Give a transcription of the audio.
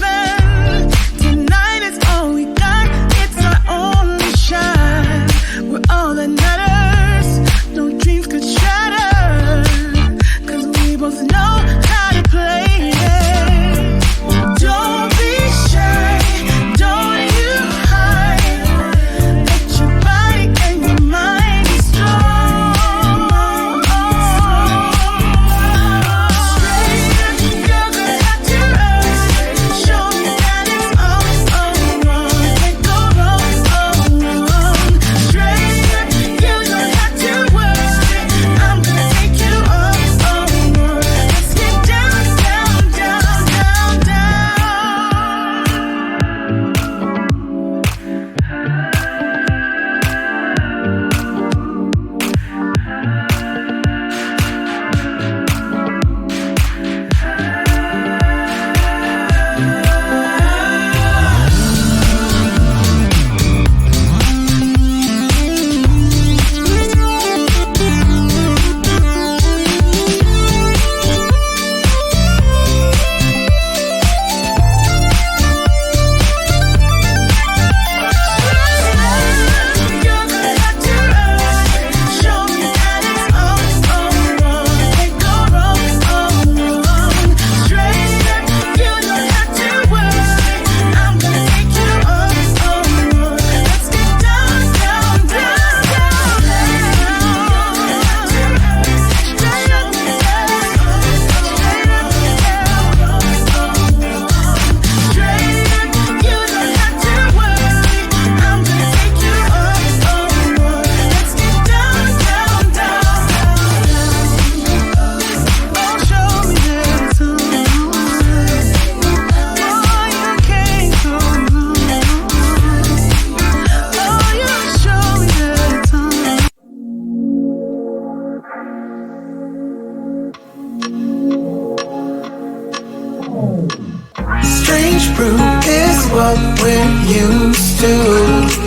given. Tonight is all we got, it's our only shot. We're all that matters, no dreams could shatter, 'cause we both know how to play it. Don't be shy, don't you hide, let your body and your mind be strong. Stranger, you're gonna have to run, show me that it's all wrong. Can't go wrong, wrong. Stranger, you don't have to worry, I'm gonna take you on. Let's get down, down, down, down, you're gonna have to run, show me that it's all wrong. Can't go wrong, wrong. Stranger, you don't have to worry, I'm gonna take you on. Let's get down, down, down, down. Straight up, Stranger, you don't have to worry, I'm gonna take you on. Let's get down, down, down. Oh, show me that it's on. Oh, you can't go wrong. Oh, you show me that it's on. Strange brew is what we're used to.